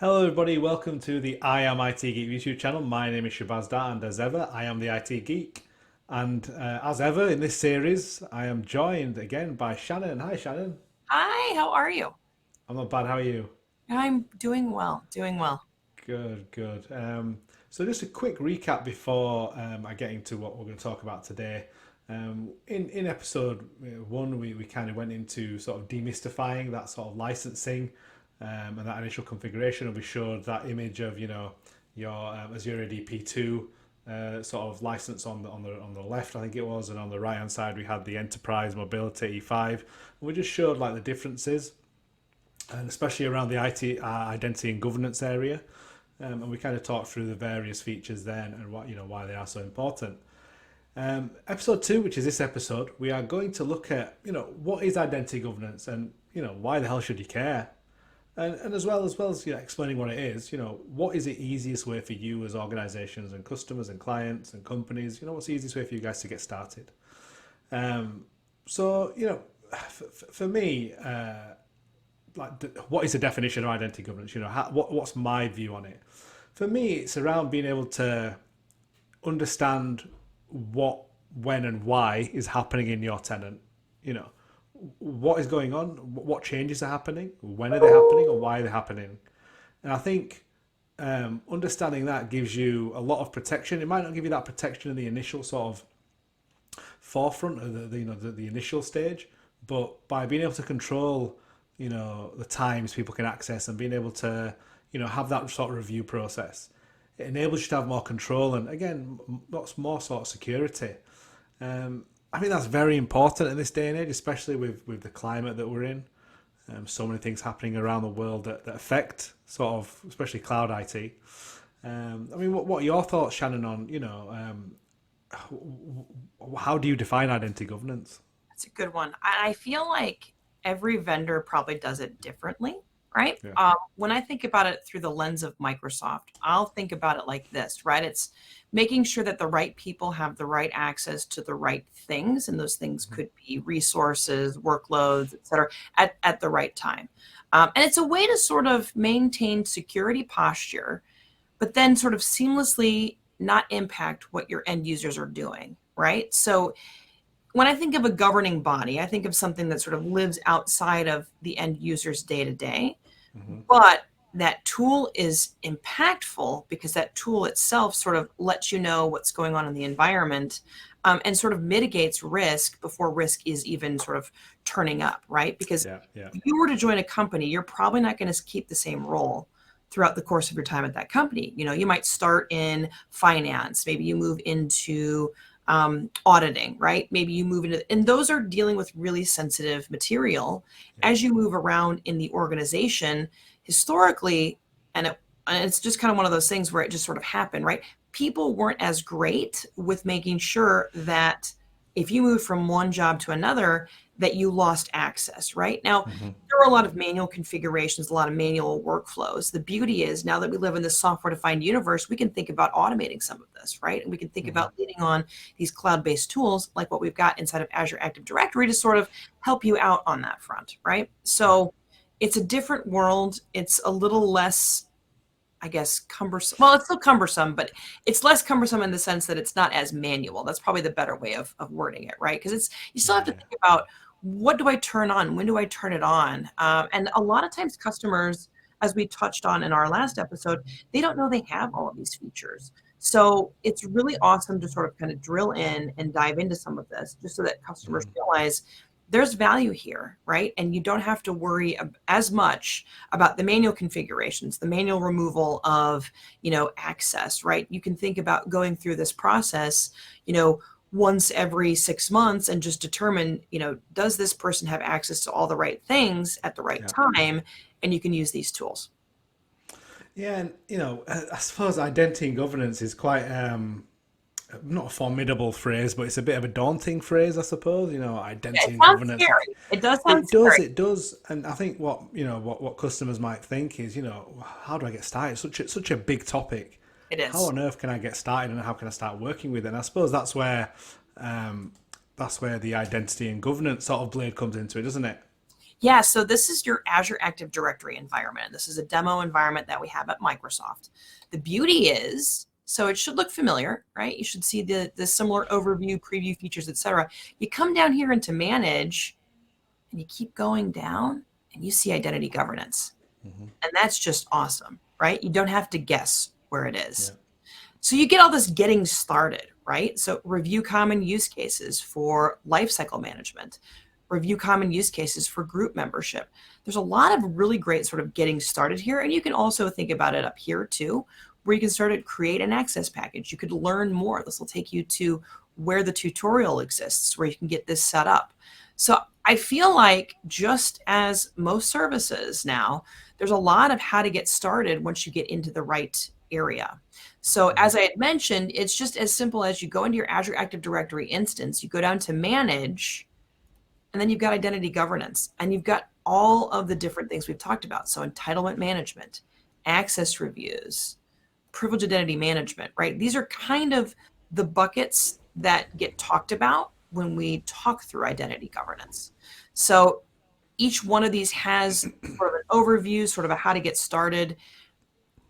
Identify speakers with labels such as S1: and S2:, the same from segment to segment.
S1: Hello, everybody. Welcome to the I Am IT Geek YouTube channel. My name is Shabazda, and as ever, I am the IT Geek. And as ever in this series, I am joined again by Shannon. Hi, Shannon.
S2: Hi, how are you?
S1: I'm not bad. How are you?
S2: I'm doing well, doing well.
S1: Good, good. So just a quick recap before I get into what we're going to talk about today. In episode one, we kind of went into sort of demystifying that sort of licensing and that initial configuration, and we showed that image of your Azure ADP2 sort of license on the left, I think it was, and on the right hand side we had the Enterprise Mobility E5. And we just showed like the differences, and especially around the IT identity and governance area. And we kind of talked through the various features then and what why they are so important. Episode two, which is this episode, we are going to look at what is identity governance and why the hell should you care, and as well as explaining what it is. What is the easiest way for you as organizations and customers and clients and companies? What's the easiest way for you guys to get started? So for me, what is the definition of identity governance? What's my view on it? For me, it's around being able to understand what, when, and why is happening in your tenant. You know, what is going on, what changes are happening, when are they happening, or why are they happening. And I think understanding that gives you a lot of protection. It might not give you that protection in the initial sort of forefront of the initial stage, but by being able to control the times people can access and being able to have that sort of review process, it enables you to have more control and again lots more sort of security. I think that's very important in this day and age, especially with the climate that we're in. So many things happening around the world that affect sort of especially cloud IT. I mean, what are your thoughts, Shannon, on how do you define identity governance?
S2: That's a good one. I feel like every vendor probably does it differently, right?
S1: Yeah.
S2: When I think about it through the lens of Microsoft, I'll think about it like this, right? It's making sure that the right people have the right access to the right things, and those things
S1: Mm-hmm.
S2: could be resources, workloads, et cetera, at the right time. And it's a way to sort of maintain security posture, but then sort of seamlessly not impact what your end users are doing, right? So when I think of a governing body, I think of something that sort of lives outside of the end user's day to day,
S1: Mm-hmm.
S2: but that tool is impactful because that tool itself sort of lets you know what's going on in the environment, and sort of mitigates risk before risk is even sort of turning up, right? Because
S1: Yeah, yeah.
S2: if you were to join a company, you're probably not going to keep the same role throughout the course of your time at that company. You might start in finance, maybe you move into auditing, right? Maybe you move into, and those are dealing with really sensitive material.
S1: Yeah.
S2: As you move around in the organization, historically, and it's just kind of one of those things where it just sort of happened, right? People weren't as great with making sure that if you move from one job to another, that you lost access, right? Now,
S1: Mm-hmm.
S2: there are a lot of manual configurations, a lot of manual workflows. The beauty is now that we live in this software defined universe, we can think about automating some of this, right? And we can think
S1: Mm-hmm.
S2: about leaning on these cloud-based tools like what we've got inside of Azure Active Directory to sort of help you out on that front, right?
S1: Yeah.
S2: So it's a different world. It's a little less, I guess, cumbersome. Well, it's still cumbersome, but it's less cumbersome in the sense that it's not as manual. That's probably the better way of wording it, right? Because you still have to
S1: Yeah.
S2: think about, what do I turn on? When do I turn it on? And a lot of times customers, as we touched on in our last episode, they don't know they have all of these features. So it's really awesome to sort of kind of drill in and dive into some of this just so that customers
S1: Mm-hmm.
S2: realize there's value here, right? And you don't have to worry as much about the manual configurations, the manual removal of, access, right? You can think about going through this process, once every 6 months and just determine, does this person have access to all the right things at the right
S1: Yeah.
S2: time? And you can use these tools.
S1: Yeah, and I suppose identity and governance is quite not a formidable phrase, but it's a bit of a daunting phrase, I suppose.
S2: Yeah,
S1: Identity
S2: it
S1: and
S2: sounds
S1: governance.
S2: scary. It does sound
S1: It does,
S2: scary.
S1: it does, and I think what customers might think is, how do I get started? Such a big topic.
S2: It
S1: How
S2: is.
S1: on earth can I get started, and how can I start working with it? And I suppose um, that's where the identity and governance sort of blade comes into it, doesn't it?
S2: Yeah, so this is your Azure Active Directory environment. This is a demo environment that we have at Microsoft. The beauty is, so it should look familiar, right? You should see the similar overview, preview features, etc. You come down here into manage and you keep going down and you see identity governance.
S1: Hmm.
S2: And that's just awesome, right? You don't have to guess where it
S1: Yeah.
S2: is. So you get all this getting started, right? So review common use cases for lifecycle management, review common use cases for group membership. There's a lot of really great sort of getting started here. And you can also think about it up here too, where you can start to create an access package. You could learn more. This will take you to where the tutorial exists, where you can get this set up. So I feel like just as most services now, there's a lot of how to get started once you get into the right area. So
S1: Hmm.
S2: as I had mentioned, it's just as simple as you go into your Azure Active Directory instance, you go down to manage, and then you've got identity governance, and you've got all of the different things we've talked about. So entitlement management, access reviews, privilege identity management, right? These are kind of the buckets that get talked about when we talk through identity governance. So each one of these has sort of an overview, sort of a how to get started.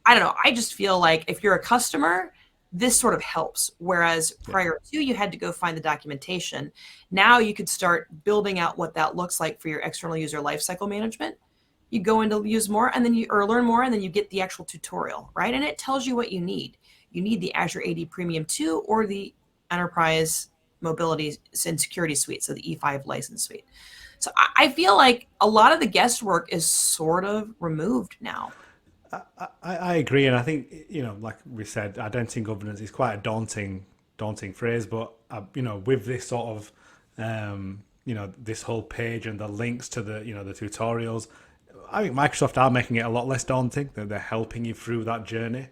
S2: I don't know. I just feel like if you're a customer, this sort of helps. Whereas
S1: Yeah.
S2: prior to, you had to go find the documentation. Now you could start building out what that looks like for your external user lifecycle management. You go into use more and then you or learn more and then you get the actual tutorial, right? And it tells you what you need. You need the Azure AD Premium 2 or the Enterprise Mobility and Security Suite, so the E5 license suite. So I feel like a lot of the guesswork is sort of removed now.
S1: I agree, and I think like we said, identity governance is quite a daunting phrase. But with this sort of this whole page and the links to the tutorials, I think Microsoft are making it a lot less daunting. They're helping you through that journey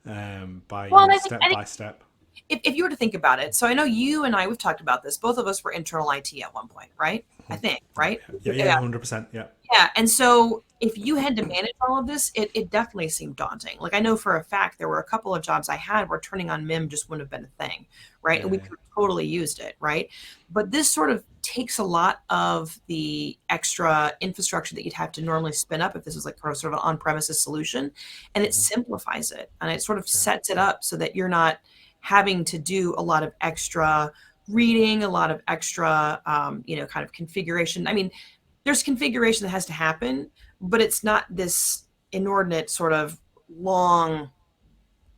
S1: by
S2: Well, and
S1: step by step.
S2: if you were to think about it, so I know you and I, we've talked about this. Both of us were internal IT at one point, right? I think,
S1: Yeah,
S2: right?
S1: yeah, yeah, 100%. Yeah,
S2: Yeah. And so if you had to manage all of this, it definitely seemed daunting. Like I know for a fact there were a couple of jobs I had where turning on MIM just wouldn't have been a thing, right? And we
S1: yeah,
S2: could have totally used it, right? But this sort of takes a lot of the extra infrastructure that you'd have to normally spin up if this was like sort of an on-premises solution, and it
S1: hmm,
S2: simplifies it and it sort of
S1: yeah,
S2: sets it up so that you're not having to do a lot of extra reading, a lot of extra, kind of configuration. I mean, there's configuration that has to happen, but it's not this inordinate sort of long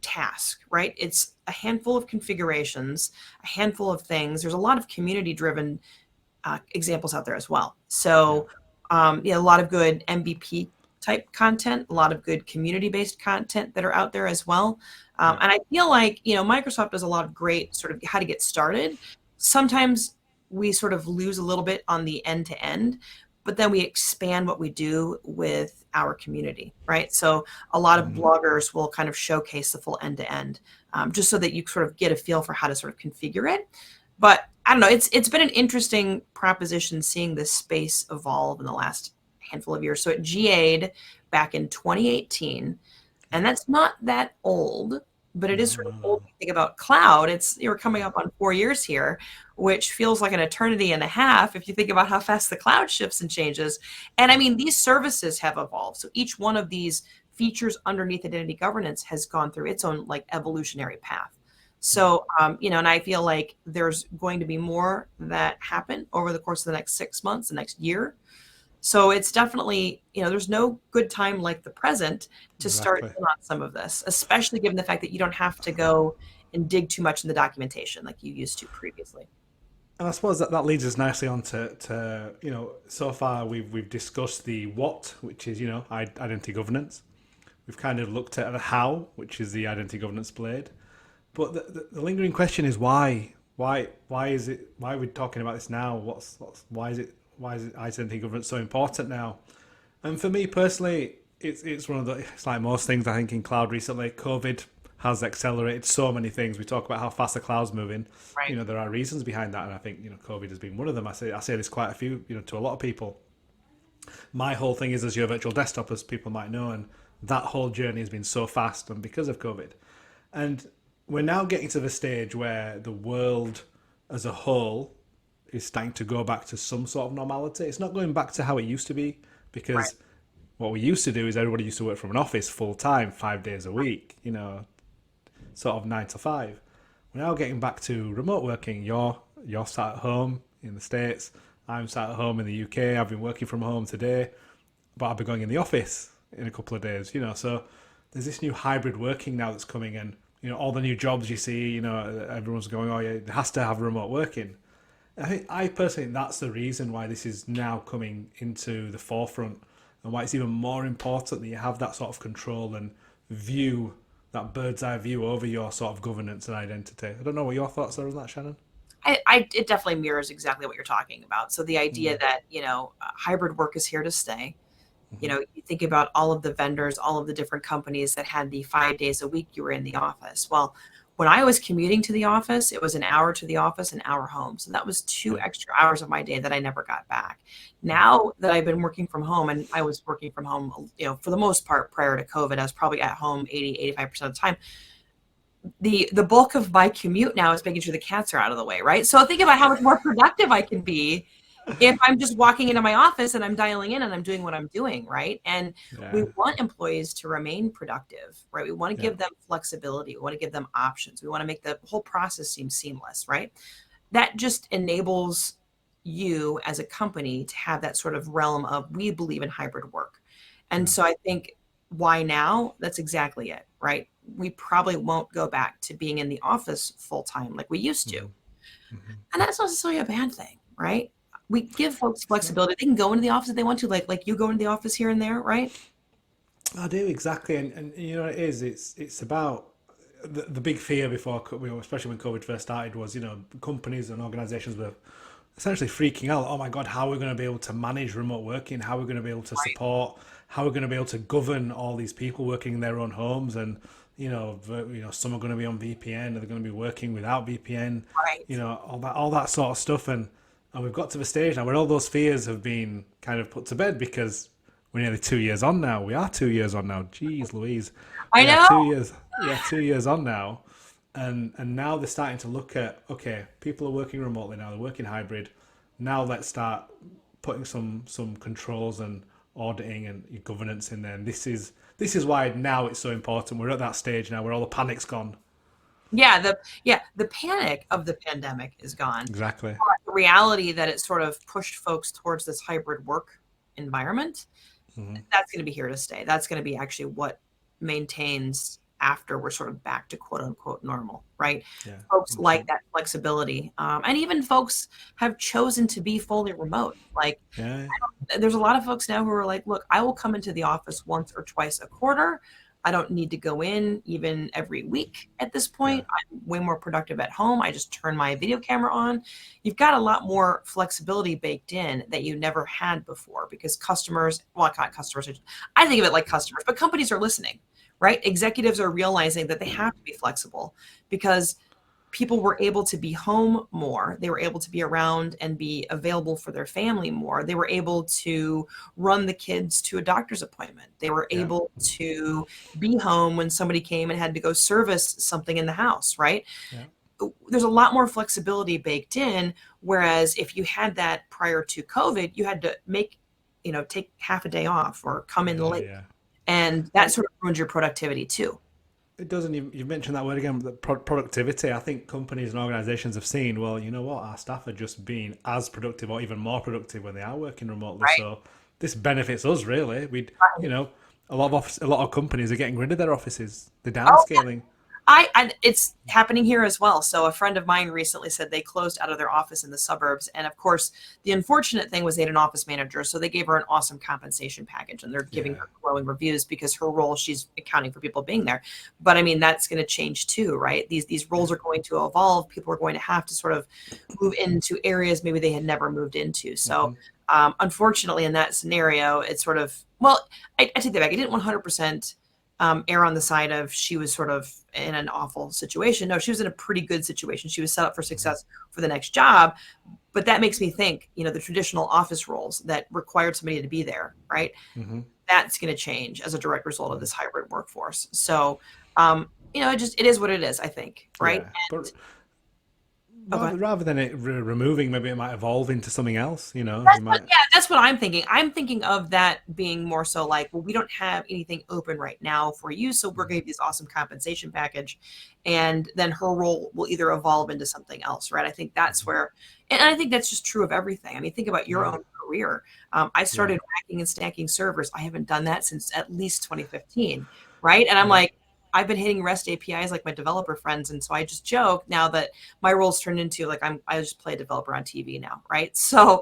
S2: task, right? It's a handful of configurations, a handful of things. There's a lot of community driven examples out there as well.
S1: yeah,
S2: So, a lot of good MVP type content, a lot of good community based content that are out there as well.
S1: yeah.
S2: And I feel like, Microsoft does a lot of great sort of how to get started. Sometimes we sort of lose a little bit on the end to end, but then we expand what we do with our community, right? So a lot of
S1: Mhm.
S2: bloggers will kind of showcase the full end to end, just so that you sort of get a feel for how to sort of configure it. But I don't know. It's been an interesting proposition seeing this space evolve in the last handful of years. So it GA'd back in 2018, and that's not that old, but it is
S1: No,
S2: sort
S1: no,
S2: of old.
S1: no.
S2: When you think about cloud. You're coming up on 4 years here, which feels like an eternity and a half if you think about how fast the cloud shifts and changes. And I mean, these services have evolved. So each one of these features underneath identity governance has gone through its own like evolutionary path.
S1: Yeah.
S2: So, and I feel like there's going to be more that happen over the course of the next 6 months, the next year. So it's definitely, there's no good time like the present to start
S1: Exactly.
S2: in on some of this, especially given the fact that you don't have to go and dig too much in the documentation like you used to previously.
S1: And I suppose that leads us nicely on to so far we've discussed the what, which is identity governance. We've kind of looked at the how, which is the identity governance blade. But the lingering question is why? Why is it? Why are we talking about this now? Why is it identity governance so important now? And for me personally, it's one of the it's like most things I think in cloud recently. COVID has accelerated so many things. We talk about how fast the cloud's moving.
S2: Right.
S1: There are reasons behind that, and I think COVID has been one of them. I say this quite a few to a lot of people. My whole thing is Azure Virtual Desktop, as people might know, and that whole journey has been so fast, and because of COVID, and we're now getting to the stage where the world as a whole is starting to go back to some sort of normality. It's not going back to how it used to be,
S2: Right.
S1: because what we used to do is everybody used to work from an office full time, 5 days a week, sort of 9 to 5. We're now getting back to remote working. You're sat at home in the States. I'm sat at home in the UK. I've been working from home today, but I'll be going in the office in a couple of days. So there's this new hybrid working now that's coming, and all the new jobs you see. Everyone's going, oh yeah, it has to have remote working. I personally think that's the reason why this is now coming into the forefront, and why it's even more important that you have that sort of control and view, that bird's eye view over your sort of governance and identity. I don't know what your thoughts are on that, Shannon.
S2: It definitely mirrors exactly what you're talking about. So the idea
S1: Mm,
S2: that, hybrid work is here to stay.
S1: mm-hmm.
S2: You think about all of the vendors, all of the different companies that had the 5 days a week you were in the office. Well, when I was commuting to the office, it was an hour to the office, an hour home. So that was two
S1: Yeah,
S2: extra hours of my day that I never got back.
S1: yeah,
S2: Now that I've been working from home, and I was working from home, for the most part prior to COVID, I was probably at home 80, 85% of the time. The bulk of my commute now is making sure the cats are out of the way, right? So think about how much more productive I can be if I'm just walking into my office and I'm dialing in and I'm doing what I'm doing, right? And we
S1: yeah,
S2: want employees to remain productive, right? We want to
S1: yeah,
S2: give them flexibility. We want to give them options. We want to make the whole process seem seamless, right? That just enables you as a company to have that sort of realm of, we believe in hybrid work. And
S1: yeah.
S2: so I think, why now? That's exactly it, right? We probably won't go back to being in the office full time like we used to.
S1: Mm-hmm. Mm-hmm.
S2: And that's not necessarily a bad thing, right? We give folks
S1: It's not.
S2: flexibility. They can go into the office if they want to, like you go into the office here and there, right?
S1: I do exactly, and it is. It's about the big fear before, especially when COVID first started, was companies and organisations were essentially freaking out. Oh my God, how are we going to be able to manage remote working? How are we going to be able to
S2: Right.
S1: support? How are we going to be able to govern all these people working in their own homes? And some are going to be on VPN, or they're going to be working without VPN.
S2: Right.
S1: All that sort of stuff, and we've got to the stage now where all those fears have been kind of put to bed, because we're nearly 2 years on now. We are 2 years on now. Jeez Louise.
S2: I
S1: We are
S2: know.
S1: 2 years. We are 2 years on now. And now they're starting to look at, okay, people are working remotely now, they're working hybrid. Now let's start putting some controls and auditing and governance in there. And this is why now it's so important. We're at that stage now where all the panic's gone.
S2: The panic of the pandemic is gone.
S1: Exactly.
S2: The reality that it sort of pushed folks towards this hybrid work environment,
S1: Hmm.
S2: that's going to be here to stay. That's going to be actually what maintains after we're sort of back to quote unquote normal, right?
S1: Yeah.
S2: Folks like
S1: 100%.
S2: that flexibility. And even folks have chosen to be fully remote. Like,
S1: Yeah.
S2: there's a lot of folks now who are like, look, I will come into the office once or twice a quarter. I don't need to go in even every week at this
S1: Yeah.
S2: point. I'm way more productive at home. I just turn my video camera on. You've got a lot more flexibility baked in that you never had before, because customers, well, not customers, I think of it like customers, but companies are listening, right? Executives are realizing that they have to be flexible, because people were able to be home more. They were able to be around and be available for their family more. They were able to run the kids to a doctor's appointment. They were
S1: Yeah.
S2: able to be home when somebody came and had to go service something in the house, right?
S1: Yeah.
S2: There's a lot more flexibility baked in. Whereas if you had that prior to COVID, you had to take half a day off or come in
S1: Yeah.
S2: late.
S1: Yeah.
S2: And that
S1: And
S2: sort of ruins your productivity too.
S1: it doesn't. You've mentioned that word again, the productivity. I think companies and organisations have seen, well, you know what, our staff are just being as productive or even more productive when they are working remotely.
S2: Right.
S1: So this benefits us really.
S2: Right.
S1: A lot of companies are getting rid of their offices. They're
S2: Oh,
S1: downscaling.
S2: and it's happening here as well. So a friend of mine recently said they closed out of their office in the suburbs. And of course, the unfortunate thing was they had an office manager. So they gave her an awesome compensation package, and they're giving
S1: Yeah.
S2: her glowing reviews because her role, she's accounting for people being there. But I mean, that's going to change too, right? These roles
S1: Yeah.
S2: are going to evolve. People are going to have to sort of move into areas maybe they had never moved into. So
S1: Hmm.
S2: unfortunately, in that scenario, it's sort of, well, I take that back. I didn't 100% err on the side of she was sort of in an awful situation. No, she was in a pretty good situation. She was set up for
S1: Hmm.
S2: success for the next job. But that makes me think, the traditional office roles that required somebody to be there, right?
S1: Hmm.
S2: That's going to change as a direct result of
S1: Yeah.
S2: this hybrid workforce. So, it is what it is, I think, right?
S1: Yeah. But
S2: Okay.
S1: rather than it removing, maybe it might evolve into something else. You know, you
S2: That's what,
S1: might.
S2: yeah, that's what I'm thinking. I'm thinking of that being more so like, well, we don't have anything open right now for you, so we're going to give you this awesome compensation package, and then her role will either evolve into something else, right? I think that's where, and I think that's just true of everything. I mean, think about your
S1: Yeah,
S2: own career. I
S1: yeah,
S2: started racking and stacking servers. I haven't done that since at least 2015, right? And I'm
S1: yeah.
S2: like, I've been hitting REST APIs like my developer friends, and so I just joke now that my role's turned into like I just play a developer on TV now, right? So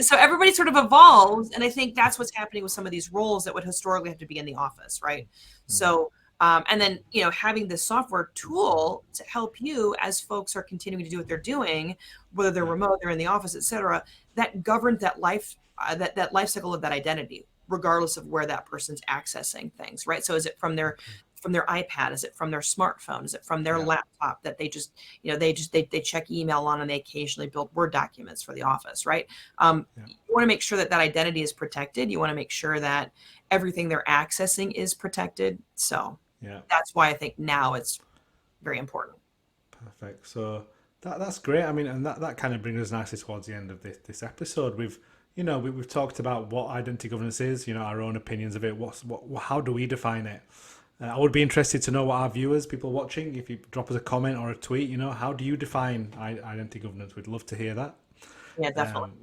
S2: so everybody sort of evolves, and I think that's what's happening with some of these roles that would historically have to be in the office, right? So and then having this software tool to help you as folks are continuing to do what they're doing, whether they're
S1: Yeah,
S2: remote, they're in the office, etc., that governs that that life cycle of that identity, regardless of where that person's accessing things, right? So is it from their iPad? Is it from their smartphone? Is it from their
S1: yeah,
S2: laptop that they just they check email on, and they occasionally build Word documents for the office, right?
S1: yeah,
S2: You want to make sure that that identity is protected. You want to make sure that everything they're accessing is protected. So
S1: yeah.
S2: that's why I think now it's very important.
S1: Perfect. So that's great. I mean, and that kind of brings us nicely towards the end of this episode. We've talked about what identity governance is. You know, our own opinions of it. How do we define it? I would be interested to know what our viewers, people watching, if you drop us a comment or a tweet. You know, how do you define identity governance? We'd love to hear that.
S2: Yeah, definitely.
S1: Um,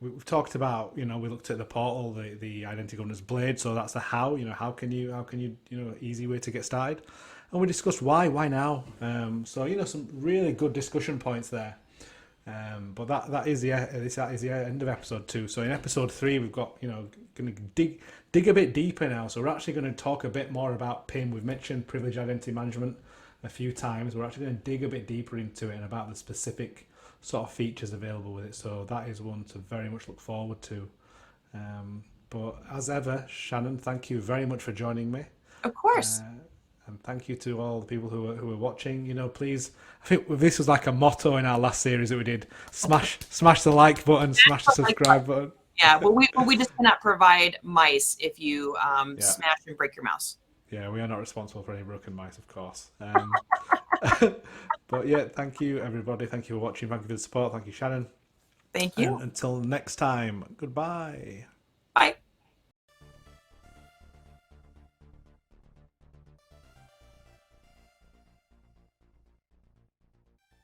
S1: we've talked about, we looked at the portal, the identity governance blade. So that's the how. You know, how can you, easy way to get started. And we discussed why now. So some really good discussion points there. But that is the end of episode 2. So in episode 3, we've got going to dig a bit deeper now. So we're actually going to talk a bit more about PIM. We've mentioned privileged identity management a few times. We're actually going to dig a bit deeper into it and about the specific sort of features available with it. So that is one to very much look forward to. But as ever, Shannon, thank you very much for joining me.
S2: Of course.
S1: And thank you to all the people who are watching. Please, I think this was like a motto in our last series that we did: smash the like button, smash the subscribe button.
S2: Yeah, we just cannot provide mice if you
S1: Yeah,
S2: smash and break your mouse.
S1: yeah, we are not responsible for any broken mice, of course. But yeah, thank you everybody. Thank you for watching. Thank you for the support. Thank you, Shannon.
S2: Thank
S1: And
S2: you.
S1: until next time, goodbye.
S2: Bye.